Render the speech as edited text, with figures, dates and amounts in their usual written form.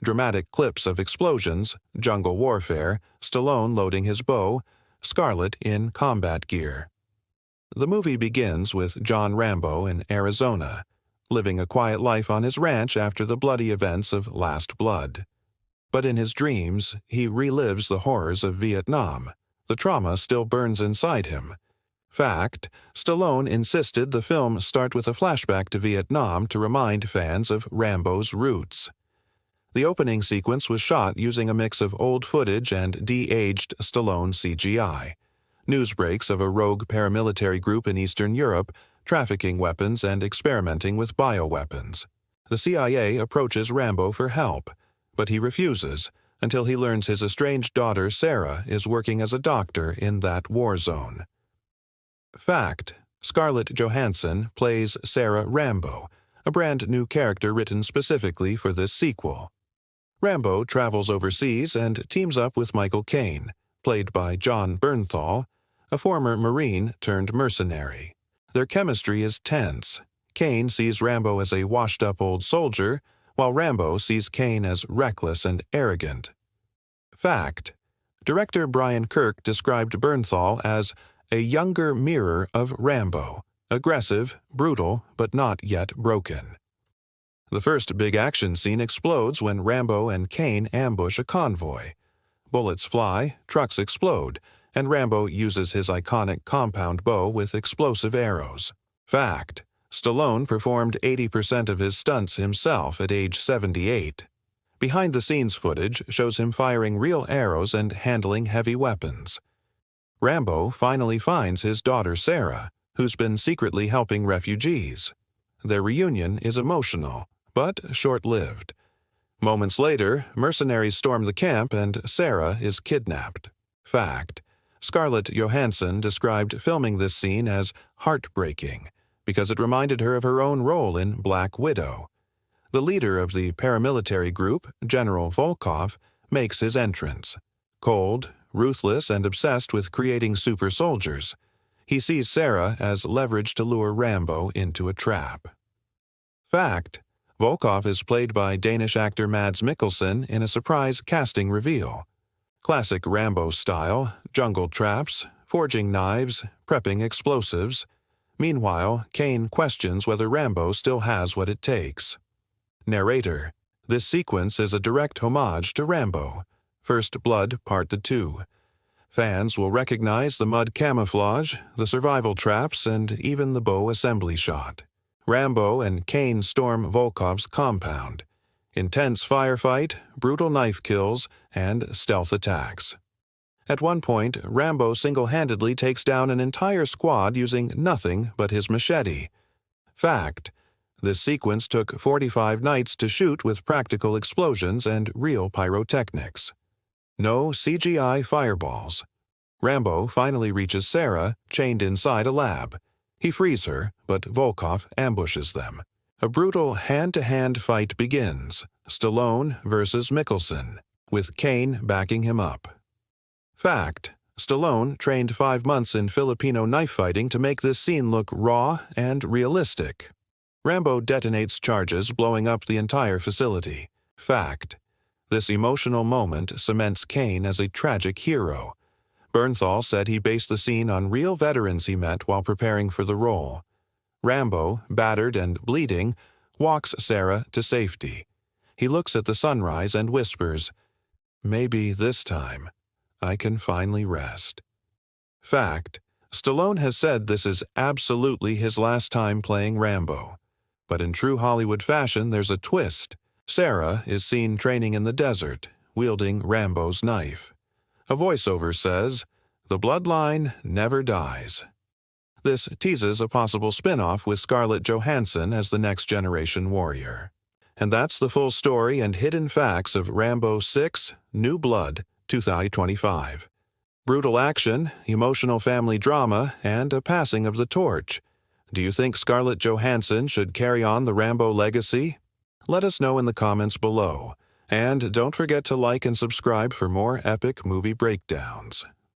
dramatic clips of explosions, jungle warfare, Stallone loading his bow, Scarlett in combat gear. The movie begins with John Rambo in Arizona, living a quiet life on his ranch after the bloody events of Last Blood. But in his dreams, he relives the horrors of Vietnam. The trauma still burns inside him. Fact, Stallone insisted the film start with a flashback to Vietnam to remind fans of Rambo's roots. The opening sequence was shot using a mix of old footage and de-aged Stallone CGI. News breaks of a rogue paramilitary group in Eastern Europe trafficking weapons and experimenting with bioweapons. The CIA approaches Rambo for help, but he refuses until he learns his estranged daughter Sarah is working as a doctor in that war zone. Fact, Scarlett Johansson plays Sarah Rambo, a brand new character written specifically for this sequel. Rambo travels overseas and teams up with Michael Caine, played by Jon Bernthal, a former Marine turned mercenary. Their chemistry is tense. Caine sees Rambo as a washed-up old soldier, while Rambo sees Caine as reckless and arrogant. Fact, director Brian Kirk described Bernthal as a younger mirror of Rambo, aggressive, brutal, but not yet broken. The first big action scene explodes when Rambo and Caine ambush a convoy. Bullets fly, trucks explode, and Rambo uses his iconic compound bow with explosive arrows. Fact, Stallone performed 80% of his stunts himself at age 78. Behind-the-scenes footage shows him firing real arrows and handling heavy weapons. Rambo finally finds his daughter Sarah, who's been secretly helping refugees. Their reunion is emotional, but short-lived. Moments later, mercenaries storm the camp and Sarah is kidnapped. Fact, Scarlett Johansson described filming this scene as heartbreaking because it reminded her of her own role in Black Widow. The leader of the paramilitary group, General Volkov, makes his entrance. Cold, ruthless, and obsessed with creating super soldiers, he sees Sarah as leverage to lure Rambo into a trap. Fact, Volkov is played by Danish actor Mads Mikkelsen in a surprise casting reveal. Classic Rambo style, jungle traps, forging knives, prepping explosives. Meanwhile, Caine questions whether Rambo still has what it takes. Narrator, this sequence is a direct homage to Rambo, First Blood Part 2. Fans will recognize the mud camouflage, the survival traps, and even the bow assembly shot. Rambo and Caine storm Volkov's compound. Intense firefight, brutal knife kills, and stealth attacks. At one point, Rambo single-handedly takes down an entire squad using nothing but his machete. Fact, this sequence took 45 nights to shoot with practical explosions and real pyrotechnics. No CGI fireballs. Rambo finally reaches Sarah, chained inside a lab. He frees her, but Volkov ambushes them. A brutal hand-to-hand fight begins, Stallone versus Mikkelsen, with Caine backing him up. Fact, Stallone trained 5 months in Filipino knife fighting to make this scene look raw and realistic. Rambo detonates charges, blowing up the entire facility. Fact, this emotional moment cements Caine as a tragic hero. Bernthal said he based the scene on real veterans he met while preparing for the role. Rambo, battered and bleeding, walks Sarah to safety. He looks at the sunrise and whispers, "Maybe this time, I can finally rest." Fact, Stallone has said this is absolutely his last time playing Rambo. But in true Hollywood fashion, there's a twist. Sarah is seen training in the desert, wielding Rambo's knife. A voiceover says, "The bloodline never dies." This teases a possible spin-off with Scarlett Johansson as the next generation warrior. And that's the full story and hidden facts of Rambo 6, New Blood, 2025. Brutal action, emotional family drama, and a passing of the torch. Do you think Scarlett Johansson should carry on the Rambo legacy? Let us know in the comments below. And don't forget to like and subscribe for more epic movie breakdowns.